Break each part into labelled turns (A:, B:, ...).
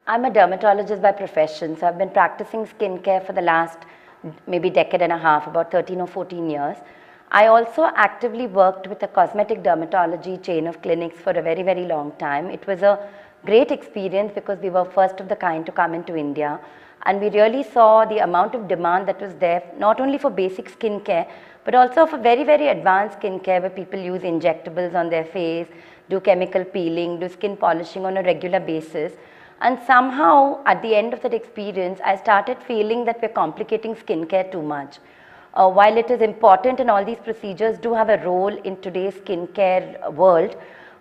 A: I'm a dermatologist by profession, so I've been practicing skincare for the last maybe decade and a half, about 13 or 14 years. I also actively worked with a cosmetic dermatology chain of clinics for a very, very long time. It was a great experience because we were first of the kind to come into India, and we really saw the amount of demand that was there, not only for basic skincare, but also for very, very advanced skincare where people use injectables on their face, do chemical peeling, do skin polishing on a regular basis. And somehow at the end of that experience, I started feeling that we're complicating skincare too much. While it is important and all these procedures do have a role in today's skincare world,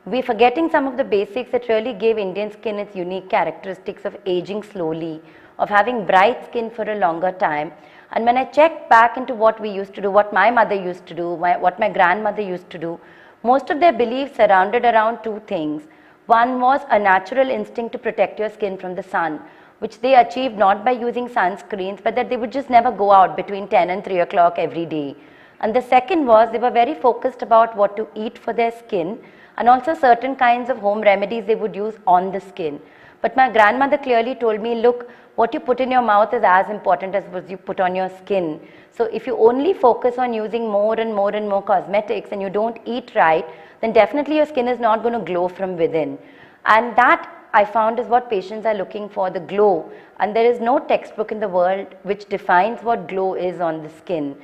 A: we're forgetting some of the basics that really gave Indian skin its unique characteristics of aging slowly, of having bright skin for a longer time. And when I checked back into what we used to do, what my mother used to do, what my grandmother used to do, most of their beliefs surrounded around two things. One was a natural instinct to protect your skin from the sun, which they achieved not by using sunscreens, but that they would just never go out between 10 and 3 o'clock every day. And the second was they were very focused about what to eat for their skin and also certain kinds of home remedies they would use on the skin. But my grandmother clearly told me, look, what you put in your mouth is as important as what you put on your skin. So if you only focus on using more and more and more cosmetics and you don't eat right, then definitely your skin is not going to glow from within. And that I found is what patients are looking for, the glow. And there is no textbook in the world which defines what glow is on the skin.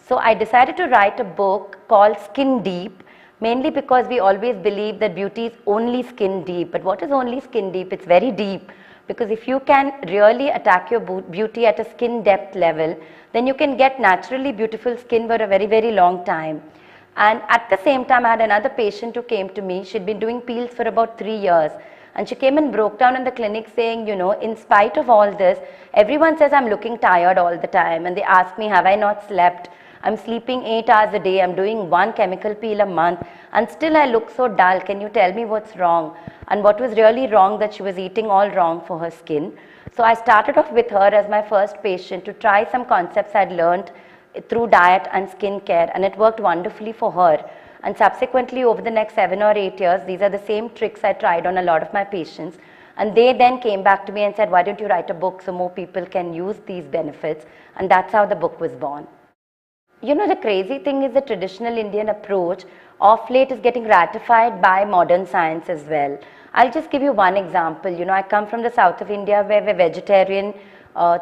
A: So I decided to write a book called Skin Deep, mainly because we always believe that beauty is only skin deep. But what is only skin deep? It's very deep. Because if you can really attack your beauty at a skin depth level, then you can get naturally beautiful skin for a very, very long time. And at the same time, I had another patient who came to me. She'd been doing peels for about 3 years. And she came and broke down in the clinic saying, you know, in spite of all this, everyone says I'm looking tired all the time. And they ask me, have I not slept? I'm sleeping 8 hours a day. I'm doing 1 chemical peel a month. And still I look so dull. Can you tell me what's wrong? And what was really wrong, that she was eating all wrong for her skin. So I started off with her as my first patient to try some concepts I'd learned through diet and skincare, and it worked wonderfully for her. And subsequently over the next 7 or 8 years, these are the same tricks I tried on a lot of my patients, and they then came back to me and said, why don't you write a book so more people can use these benefits? And that's how the book was born. You know, the crazy thing is the traditional Indian approach of late is getting ratified by modern science as well. I'll just give you one example. You know, I come from the south of India where we're vegetarian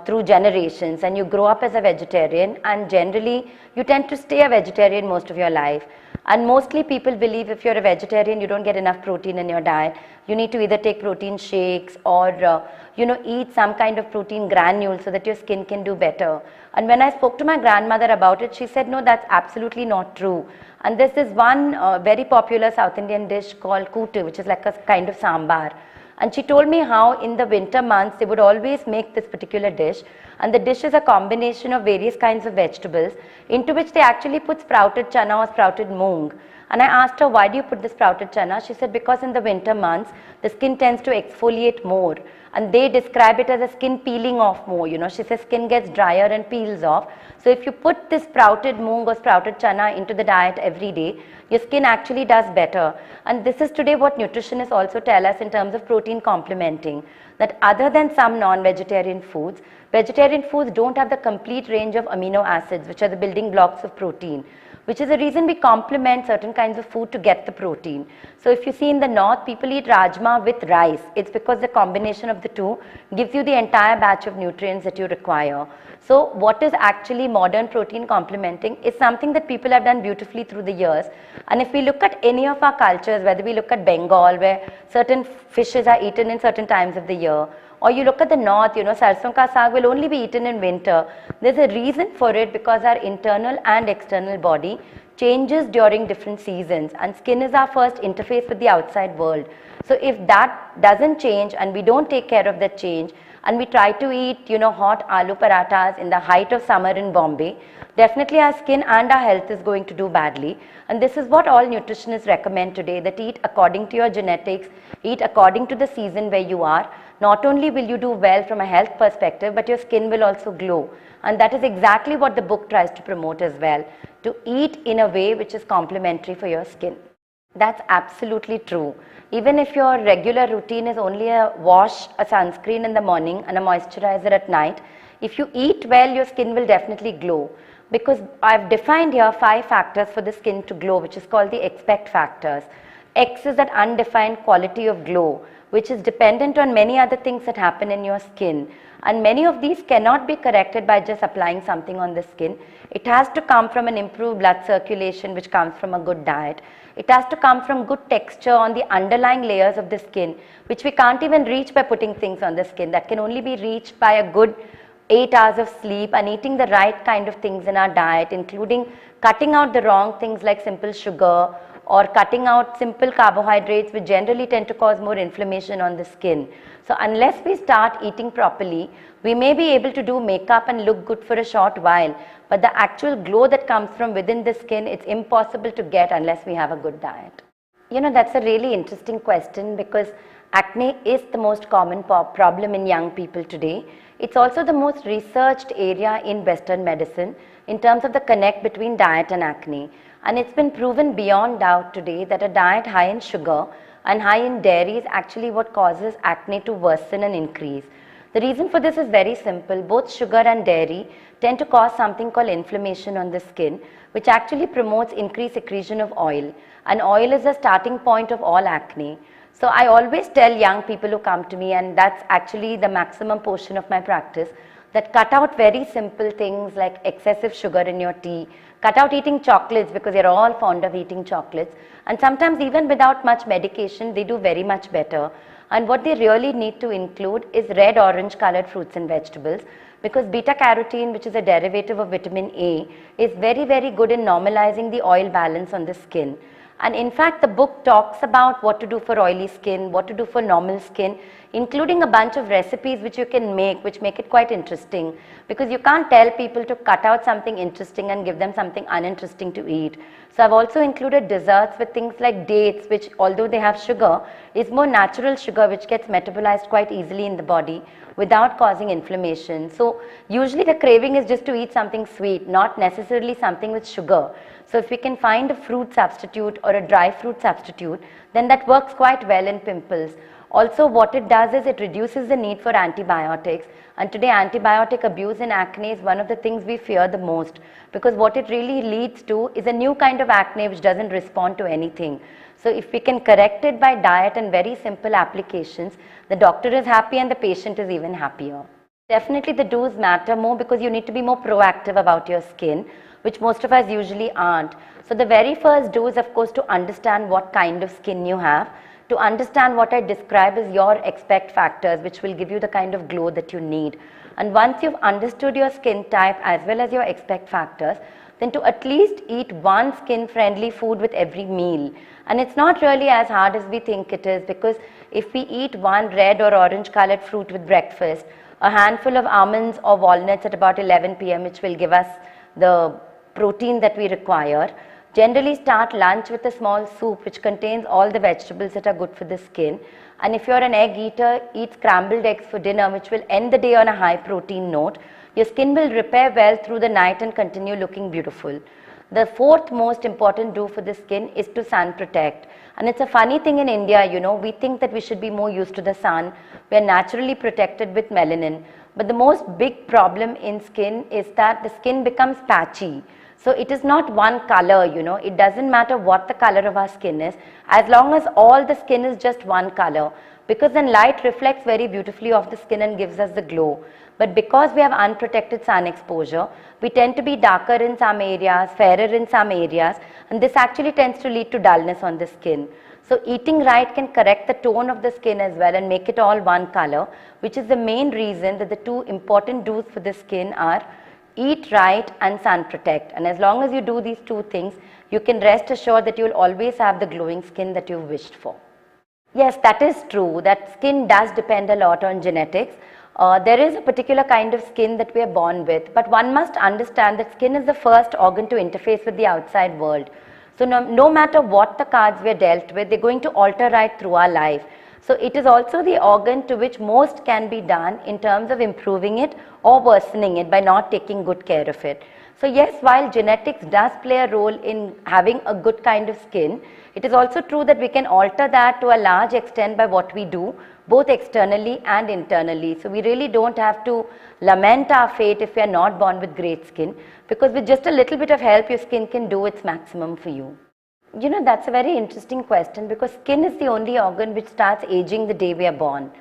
A: through generations, and you grow up as a vegetarian, and generally you tend to stay a vegetarian most of your life. And mostly people believe if you're a vegetarian, you don't get enough protein in your diet. You need to either take protein shakes or you know, eat some kind of protein granules so that your skin can do better. And when I spoke to my grandmother about it, she said, no, that's absolutely not true. And there's this one very popular South Indian dish called kootu, which is like a kind of sambar. And she told me how in the winter months they would always make this particular dish, and the dish is a combination of various kinds of vegetables into which they actually put sprouted chana or sprouted moong. And I asked her, why do you put the sprouted chana? She said, because in the winter months the skin tends to exfoliate more, and they describe it as a skin peeling off more. You know, she says skin gets drier and peels off. So if you put this sprouted moong or sprouted chana into the diet every day, your skin actually does better. And this is today what nutritionists also tell us in terms of protein complementing, that other than some non-vegetarian foods, vegetarian foods don't have the complete range of amino acids, which are the building blocks of protein, which is the reason we complement certain kinds of food to get the protein. So if you see in the north, people eat rajma with rice. It's because the combination of the two gives you the entire batch of nutrients that you require. So what is actually modern protein complementing is something that people have done beautifully through the years. And if we look at any of our cultures, whether we look at Bengal, where certain fishes are eaten in certain times of the year, or you look at the north, you know, sarson ka saag will only be eaten in winter. There's a reason for it, because our internal and external body changes during different seasons, and skin is our first interface with the outside world. So if that doesn't change and we don't take care of that change, and we try to eat, you know, hot aloo parathas in the height of summer in Bombay, definitely our skin and our health is going to do badly. And this is what all nutritionists recommend today, that eat according to your genetics, eat according to the season where you are. Not only will you do well from a health perspective, but your skin will also glow. And that is exactly what the book tries to promote as well, to eat in a way which is complementary for your skin. That's absolutely true. Even if your regular routine is only a wash, a sunscreen in the morning and a moisturizer at night, if you eat well, your skin will definitely glow. Because I've defined here 5 factors for the skin to glow, which is called the expect factors. X is that undefined quality of glow, which is dependent on many other things that happen in your skin. And many of these cannot be corrected by just applying something on the skin. It has to come from an improved blood circulation, which comes from a good diet. It has to come from good texture on the underlying layers of the skin, which we can't even reach by putting things on the skin. That can only be reached by a good 8 hours of sleep and eating the right kind of things in our diet, including cutting out the wrong things like simple sugar or cutting out simple carbohydrates, which generally tend to cause more inflammation on the skin. So unless we start eating properly, we may be able to do makeup and look good for a short while, but the actual glow that comes from within the skin, it's impossible to get unless we have a good diet. You know, that's a really interesting question, because acne is the most common problem in young people today. It's also the most researched area in Western medicine in terms of the connect between diet and acne. And it's been proven beyond doubt today that a diet high in sugar and high in dairy is actually what causes acne to worsen and increase. The reason for this is very simple. Both sugar and dairy tend to cause something called inflammation on the skin, which actually promotes increased secretion of oil. And oil is the starting point of all acne. So I always tell young people who come to me, and that's actually the maximum portion of my practice, that cut out very simple things like excessive sugar in your tea, cut out eating chocolates, because you're all fond of eating chocolates, and sometimes even without much medication they do very much better. And what they really need to include is red orange colored fruits and vegetables, because beta carotene, which is a derivative of vitamin A, is very good in normalizing the oil balance on the skin. And in fact, the book talks about what to do for oily skin, what to do for normal skin, including a bunch of recipes which you can make, which make it quite interesting, because you can't tell people to cut out something interesting and give them something uninteresting to eat. So I've also included desserts with things like dates, which although they have sugar, is more natural sugar which gets metabolized quite easily in the body without causing inflammation. So usually the craving is just to eat something sweet, not necessarily something with sugar. So if we can find a fruit substitute or a dry fruit substitute, then that works quite well in pimples. Also, what it does is it reduces the need for antibiotics, and today antibiotic abuse in acne is one of the things we fear the most, because what it really leads to is a new kind of acne which doesn't respond to anything. So if we can correct it by diet and very simple applications, the doctor is happy and the patient is even happier. Definitely the do's matter more, because you need to be more proactive about your skin, which most of us usually aren't. So the very first do is, of course, to understand what kind of skin you have, to understand what I describe as your expect factors, which will give you the kind of glow that you need. And once you've understood your skin type as well as your expect factors, then to at least eat one skin friendly food with every meal. And it's not really as hard as we think it is, because if we eat one red or orange colored fruit with breakfast, a handful of almonds or walnuts at about 11 p.m., which will give us the protein that we require. Generally start lunch with a small soup which contains all the vegetables that are good for the skin. And if you're an egg eater, eat scrambled eggs for dinner, which will end the day on a high protein note. Your skin will repair well through the night and continue looking beautiful. The fourth most important do for the skin is to sun protect. And it's a funny thing in India, you know, we think that we should be more used to the sun. We are naturally protected with melanin. But the most big problem in skin is that the skin becomes patchy. So it is not one color, you know, it doesn't matter what the color of our skin is, as long as all the skin is just one color, because then light reflects very beautifully off the skin and gives us the glow. But because we have unprotected sun exposure, we tend to be darker in some areas, fairer in some areas, and this actually tends to lead to dullness on the skin. So eating right can correct the tone of the skin as well and make it all one color, which is the main reason that the two important do's for the skin are eat right and sun protect. And as long as you do these two things, you can rest assured that you will always have the glowing skin that you've wished for. Yes, that is true, that skin does depend a lot on genetics. There is a particular kind of skin that we are born with, but one must understand that skin is the first organ to interface with the outside world. So no matter what the cards we are dealt with, they're going to alter right through our life. So it is also the organ to which most can be done in terms of improving it or worsening it by not taking good care of it. So yes, while genetics does play a role in having a good kind of skin, it is also true that we can alter that to a large extent by what we do, both externally and internally. So we really don't have to lament our fate if we are not born with great skin, because with just a little bit of help, your skin can do its maximum for you. You know, that's a very interesting question, because skin is the only organ which starts aging the day we are born.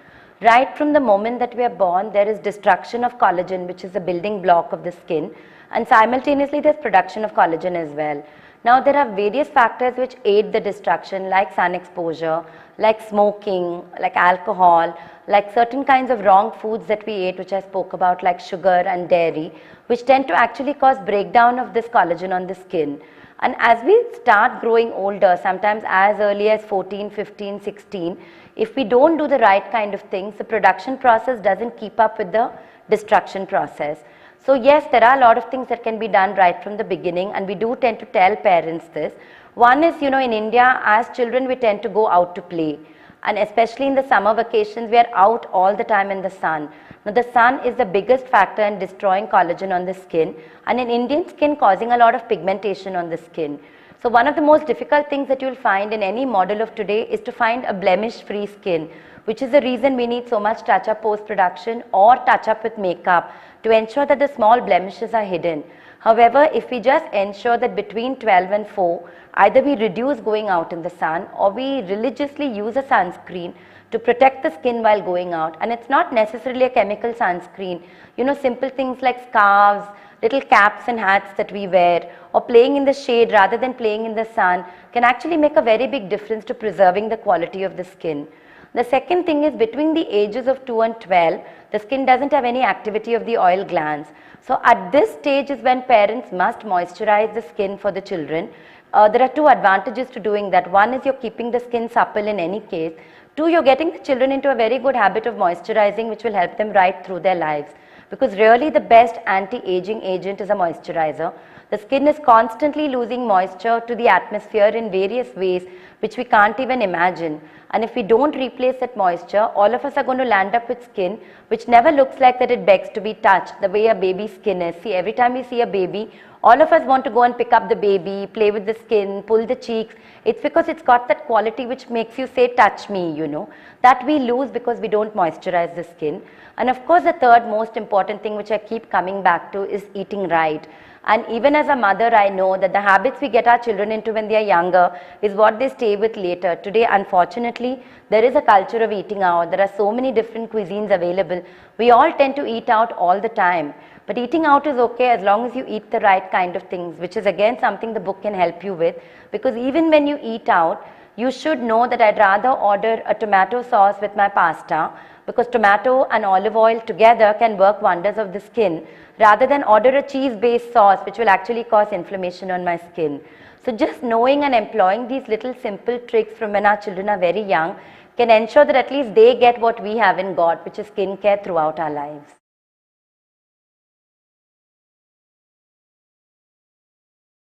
A: Right from the moment that we are born, there is destruction of collagen, which is the building block of the skin, and simultaneously there's production of collagen as well. Now there are various factors which aid the destruction, like sun exposure, like smoking, like alcohol, like certain kinds of wrong foods that we ate, which I spoke about, like sugar and dairy, which tend to actually cause breakdown of this collagen on the skin. And as we start growing older, sometimes as early as 14, 15, 16, if we don't do the right kind of things, the production process doesn't keep up with the destruction process. So yes, there are a lot of things that can be done right from the beginning, and we do tend to tell parents this. One is, you know, in India, as children, we tend to go out to play. And especially in the summer vacations, we are out all the time in the sun. Now, the sun is the biggest factor in destroying collagen on the skin, and in Indian skin causing a lot of pigmentation on the skin. So one of the most difficult things that you will find in any model of today is to find a blemish-free skin, which is the reason we need so much touch-up post-production or touch-up with makeup to ensure that the small blemishes are hidden. However, if we just ensure that between 12 and 4, either we reduce going out in the sun or we religiously use a sunscreen to protect the skin while going out. And it's not necessarily a chemical sunscreen. You know, simple things like scarves, little caps and hats that we wear, or playing in the shade rather than playing in the sun can actually make a very big difference to preserving the quality of the skin. The second thing is, between the ages of 2 and 12, the skin doesn't have any activity of the oil glands. So at this stage is when parents must moisturize the skin for the children. There are two advantages to doing that. One is you're keeping the skin supple in any case. Two, you're getting the children into a very good habit of moisturizing, which will help them right through their lives. Because really the best anti-aging agent is a moisturizer. The skin is constantly losing moisture to the atmosphere in various ways which we can't even imagine. And if we don't replace that moisture, all of us are going to land up with skin which never looks like that it begs to be touched, the way a baby's skin is. See, every time we see a baby, all of us want to go and pick up the baby, play with the skin, pull the cheeks. It's because it's got that quality which makes you say, touch me, you know. That we lose because we don't moisturize the skin. And of course, the third most important thing which I keep coming back to is eating right. And even as a mother, I know that the habits we get our children into when they are younger is what they stay with later. Today, unfortunately, there is a culture of eating out. There are so many different cuisines available. We all tend to eat out all the time. But eating out is okay as long as you eat the right kind of things, which is again something the book can help you with. Because even when you eat out, you should know that I'd rather order a tomato sauce with my pasta, because tomato and olive oil together can work wonders of the skin, rather than order a cheese-based sauce which will actually cause inflammation on my skin. So just knowing and employing these little simple tricks from when our children are very young can ensure that at least they get what we have in God, which is skincare throughout our lives.